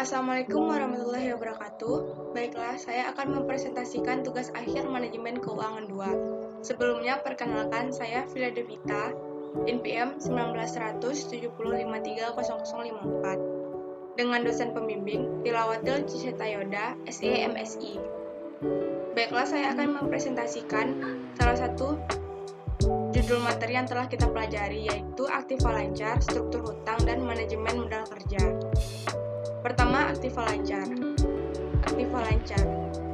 Assalamualaikum warahmatullahi wabarakatuh. Baiklah, saya akan mempresentasikan tugas akhir manajemen keuangan 2. Sebelumnya, perkenalkan saya Vila Devita, NPM 190075300054, dengan dosen pembimbing Tilawatil Cisetayoda, SE MSI. Baiklah, saya akan mempresentasikan salah satu judul materi yang telah kita pelajari, yaitu aktiva lancar, struktur hutang, dan manajemen modal kerja. Pertama, aktiva lancar. Aktiva lancar.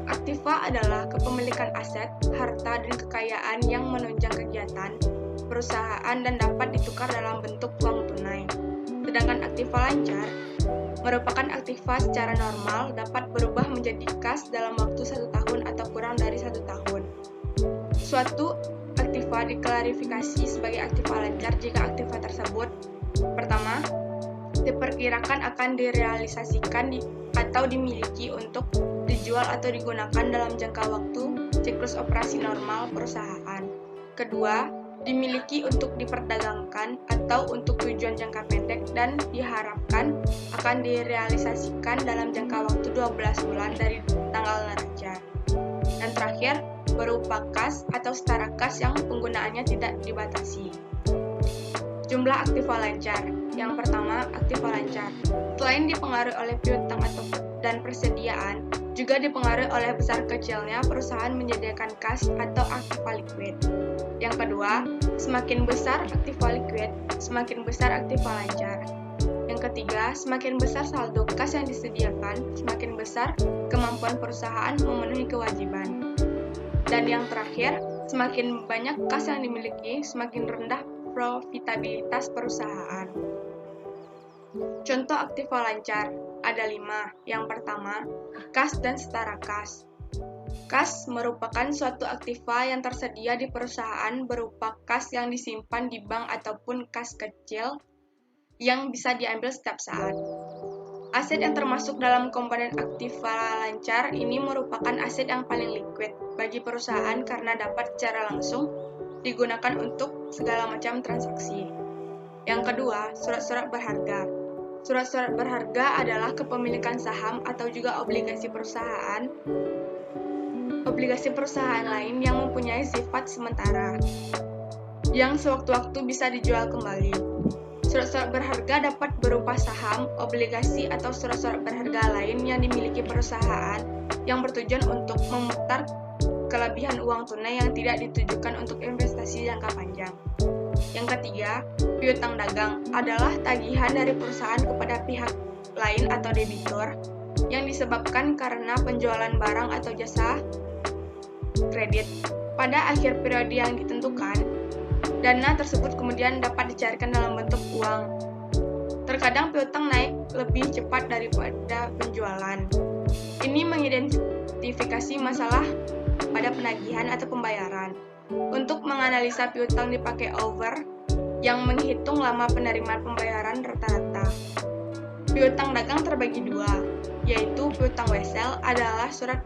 Aktiva adalah kepemilikan aset, harta, dan kekayaan yang menunjang kegiatan perusahaan dan dapat ditukar dalam bentuk uang tunai. Sedangkan aktiva lancar merupakan aktiva secara normal dapat berubah menjadi kas dalam waktu 1 tahun atau kurang dari 1 tahun. Suatu aktiva diklarifikasi sebagai aktiva lancar jika aktiva tersebut: pertama, diperkirakan akan direalisasikan atau dimiliki untuk dijual atau digunakan dalam jangka waktu siklus operasi normal perusahaan. Kedua, dimiliki untuk diperdagangkan atau untuk tujuan jangka pendek dan diharapkan akan direalisasikan dalam jangka waktu 12 bulan dari tanggal neraca. Dan terakhir, berupa kas atau setara kas yang penggunaannya tidak dibatasi. Jumlah aktiva lancar. Yang pertama, aktiva lancar. Selain dipengaruhi oleh piutang dan persediaan, juga dipengaruhi oleh besar kecilnya perusahaan menyediakan kas atau aktiva liquid. Yang kedua, semakin besar aktiva liquid, semakin besar aktiva lancar. Yang ketiga, semakin besar saldo kas yang disediakan, semakin besar kemampuan perusahaan memenuhi kewajiban. Dan yang terakhir, semakin banyak kas yang dimiliki, semakin rendah profitabilitas perusahaan. Contoh aktiva lancar ada 5. Yang pertama, kas dan setara kas. Kas merupakan suatu aktiva yang tersedia di perusahaan berupa kas yang disimpan di bank ataupun kas kecil yang bisa diambil setiap saat. Aset yang termasuk dalam komponen aktiva lancar ini merupakan aset yang paling liquid bagi perusahaan karena dapat secara langsung digunakan untuk segala macam transaksi. Yang kedua, surat-surat berharga. Surat-surat berharga adalah kepemilikan saham atau juga obligasi perusahaan lain yang mempunyai sifat sementara, yang sewaktu-waktu bisa dijual kembali. Surat-surat berharga dapat berupa saham, obligasi, atau surat-surat berharga lain yang dimiliki perusahaan yang bertujuan untuk memutar kelebihan uang tunai yang tidak ditujukan untuk investasi jangka panjang. Yang ketiga, piutang dagang adalah tagihan dari perusahaan kepada pihak lain atau debitur yang disebabkan karena penjualan barang atau jasa kredit pada akhir periode yang ditentukan. Dana tersebut kemudian dapat dicairkan dalam bentuk uang. Terkadang piutang naik lebih cepat daripada penjualan. Ini mengidentifikasi masalah pada penagihan atau pembayaran. Untuk menganalisa piutang dipakai over yang menghitung lama penerimaan pembayaran rata-rata. Piutang dagang terbagi 2, yaitu piutang wesel adalah surat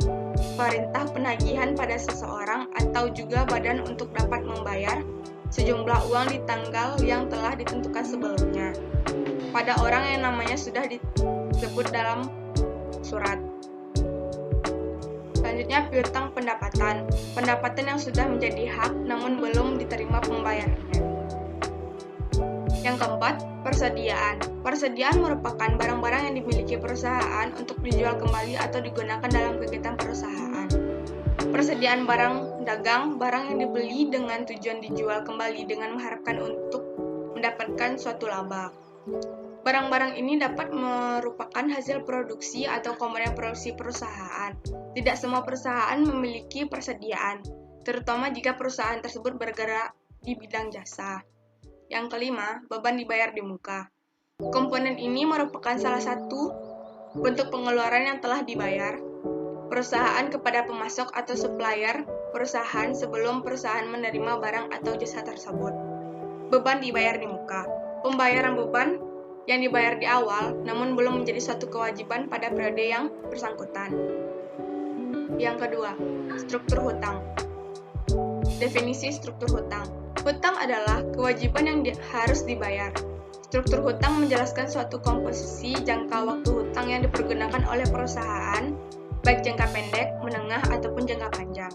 perintah penagihan pada seseorang atau juga badan untuk dapat membayar sejumlah uang di tanggal yang telah ditentukan sebelumnya pada orang yang namanya sudah disebut dalam surat. Selanjutnya, piutang pendapatan. Pendapatan yang sudah menjadi hak namun belum diterima pembayarannya. Yang keempat, persediaan. Persediaan merupakan barang-barang yang dimiliki perusahaan untuk dijual kembali atau digunakan dalam kegiatan perusahaan. Persediaan barang dagang, barang yang dibeli dengan tujuan dijual kembali dengan mengharapkan untuk mendapatkan suatu laba. Barang-barang ini dapat merupakan hasil produksi atau komponen produksi perusahaan. Tidak semua perusahaan memiliki persediaan, terutama jika perusahaan tersebut bergerak di bidang jasa. Yang kelima, beban dibayar di muka. Komponen ini merupakan salah satu bentuk pengeluaran yang telah dibayar perusahaan kepada pemasok atau supplier perusahaan sebelum perusahaan menerima barang atau jasa tersebut. Beban dibayar di muka. Pembayaran beban yang dibayar di awal, namun belum menjadi suatu kewajiban pada periode yang bersangkutan. Yang kedua, struktur hutang. Definisi struktur hutang. Hutang adalah kewajiban yang harus dibayar. Struktur hutang menjelaskan suatu komposisi jangka waktu hutang yang dipergunakan oleh perusahaan, baik jangka pendek, menengah, ataupun jangka panjang,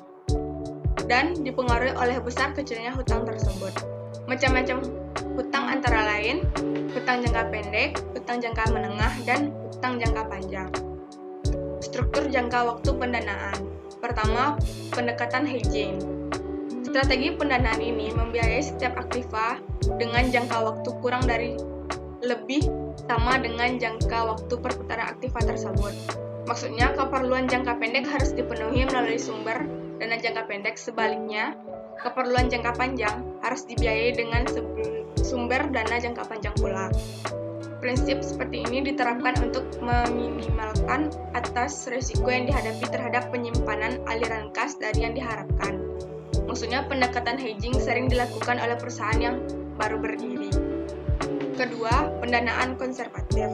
dan dipengaruhi oleh besar kecilnya hutang tersebut. Macam-macam hutang antara lain, hutang jangka pendek, hutang jangka menengah, dan hutang jangka panjang. Struktur jangka waktu pendanaan. Pertama, pendekatan hedging. Strategi pendanaan ini membiayai setiap aktiva dengan jangka waktu kurang dari lebih sama dengan jangka waktu perputaran aktiva tersebut. Maksudnya, keperluan jangka pendek harus dipenuhi melalui sumber dana jangka pendek. Sebaliknya, keperluan jangka panjang harus dibiayai dengan sumber dana jangka panjang pula. Prinsip seperti ini diterapkan untuk meminimalkan atas risiko yang dihadapi terhadap penyimpanan aliran kas dari yang diharapkan. Maksudnya, pendekatan hedging sering dilakukan oleh perusahaan yang baru berdiri. Kedua, pendanaan konservatif.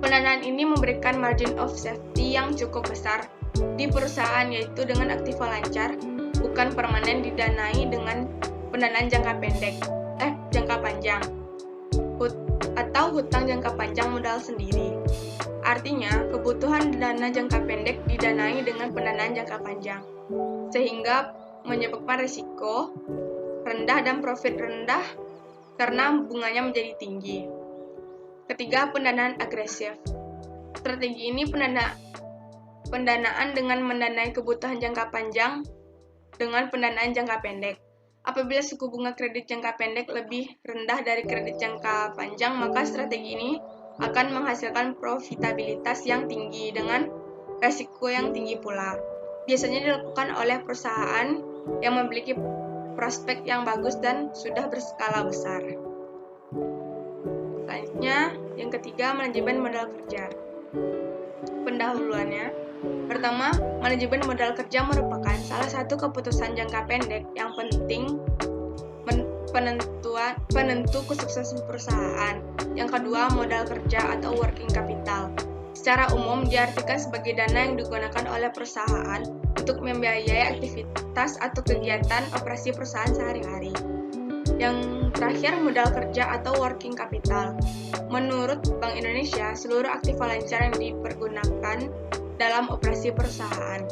Pendanaan ini memberikan margin of safety yang cukup besar di perusahaan, yaitu dengan aktiva lancar, bukan permanen didanai dengan pendanaan jangka panjang, atau hutang jangka panjang modal sendiri. Artinya, kebutuhan dana jangka pendek didanai dengan pendanaan jangka panjang, sehingga menyebabkan risiko rendah dan profit rendah karena bunganya menjadi tinggi. Ketiga, pendanaan agresif. Strategi ini pendanaan dengan mendanai kebutuhan jangka panjang dengan pendanaan jangka pendek. Apabila suku bunga kredit jangka pendek lebih rendah dari kredit jangka panjang, maka strategi ini akan menghasilkan profitabilitas yang tinggi dengan resiko yang tinggi pula. Biasanya dilakukan oleh perusahaan yang memiliki prospek yang bagus dan sudah berskala besar. Selanjutnya, yang ketiga, manajemen modal kerja. Pendahuluannya, pertama, manajemen modal kerja merupakan salah satu keputusan jangka pendek yang penting penentu kesuksesan perusahaan. Yang kedua, modal kerja atau working capital. Secara umum diartikan sebagai dana yang digunakan oleh perusahaan untuk membiayai aktivitas atau kegiatan operasi perusahaan sehari-hari. Yang terakhir, modal kerja atau working capital. Menurut Bank Indonesia, seluruh aktiva lancar yang dipergunakan dalam operasi perusahaan.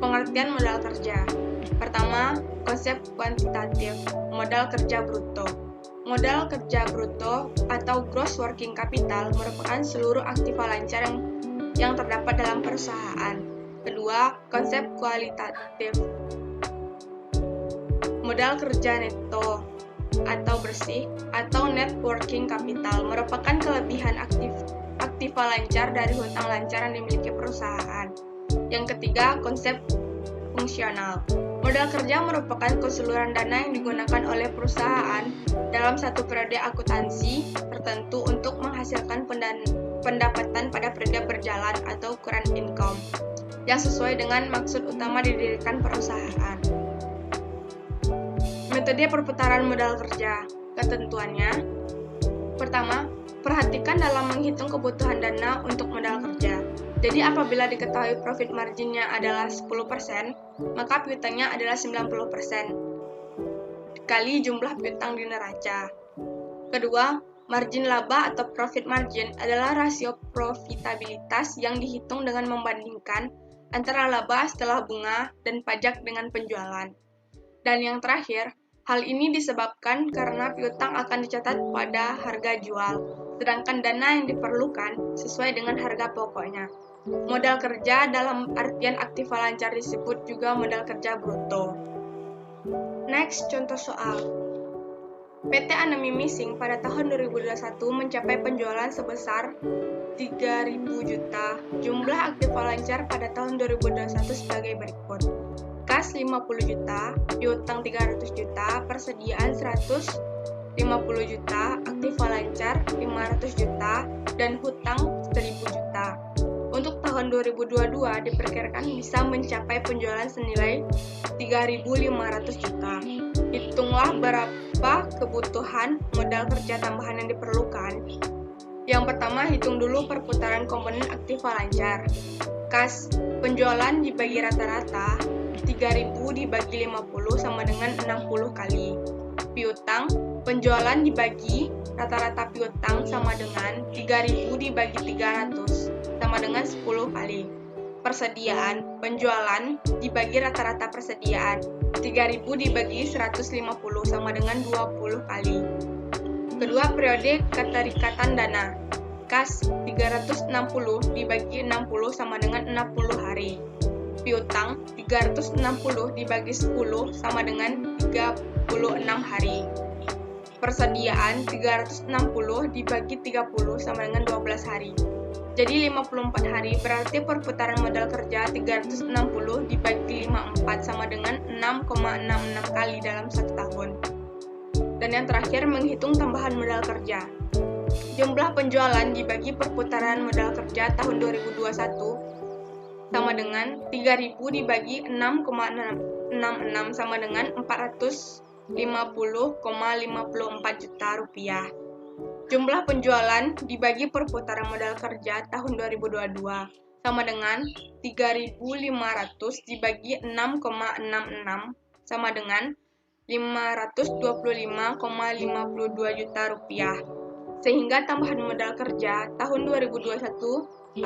Pengertian modal kerja. Pertama, konsep kuantitatif, modal kerja bruto. Modal kerja bruto atau gross working capital merupakan seluruh aktiva lancar yang terdapat dalam perusahaan. Kedua, konsep kualitatif, modal kerja neto atau bersih atau net working capital merupakan kelebihan aktiva lancar dari hutang lancar yang dimiliki perusahaan. Yang ketiga, konsep fungsional. Modal kerja merupakan keseluruhan dana yang digunakan oleh perusahaan dalam satu periode akuntansi tertentu untuk menghasilkan pendapatan pada periode berjalan atau current income yang sesuai dengan maksud utama didirikan perusahaan. Metode perputaran modal kerja. Ketentuannya, pertama, perhatikan dalam menghitung kebutuhan dana untuk modal kerja. Jadi apabila diketahui profit marginnya adalah 10%, maka piutangnya adalah 90% dikali jumlah piutang di neraca. Kedua, margin laba atau profit margin adalah rasio profitabilitas yang dihitung dengan membandingkan antara laba setelah bunga dan pajak dengan penjualan. Dan yang terakhir, hal ini disebabkan karena piutang akan dicatat pada harga jual, sedangkan dana yang diperlukan sesuai dengan harga pokoknya. Modal kerja dalam artian aktiva lancar disebut juga modal kerja bruto. Next, contoh soal. PT Anami Missing pada tahun 2021 mencapai penjualan sebesar 3.000 juta. Jumlah aktiva lancar pada tahun 2021 sebagai berikut. Kas 50 juta, piutang 300 juta, persediaan 150 juta, aktiva lancar 500 juta, dan hutang 1.000 juta. Untuk tahun 2022 diperkirakan bisa mencapai penjualan senilai 3.500 juta. Hitunglah berapa kebutuhan modal kerja tambahan yang diperlukan. Yang pertama, hitung dulu perputaran komponen aktiva lancar. Kas penjualan dibagi rata-rata, 3.000 dibagi 50 sama dengan 60 kali. piutang, penjualan dibagi rata-rata piutang sama dengan 3.000 dibagi 300 sama dengan 10 kali. Persediaan, penjualan dibagi rata-rata persediaan, 3.000 dibagi 150 sama dengan 20 kali. Kedua, periode keterikatan dana. Kas 360 dibagi 60 sama dengan 60 hari. Piutang 360 dibagi 10 sama dengan 36 hari. Persediaan 360 dibagi 30 sama dengan 12 hari. Jadi 54 hari, berarti perputaran modal kerja 360 dibagi 54 sama dengan 6,66 kali dalam 1 tahun. Dan yang terakhir, menghitung tambahan modal kerja. Jumlah penjualan dibagi perputaran modal kerja tahun 2021 sama dengan 3.000 dibagi 6,66 sama dengan 450,54 juta rupiah. Jumlah penjualan dibagi perputaran modal kerja tahun 2022 sama dengan 3.500 dibagi 6,66 sama dengan 525,52 juta rupiah. Sehingga tambahan modal kerja tahun 2021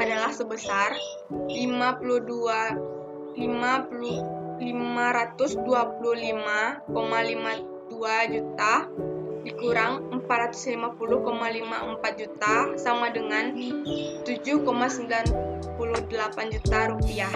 adalah sebesar 525,52 juta dikurang 450,54 juta sama dengan 7,98 juta rupiah.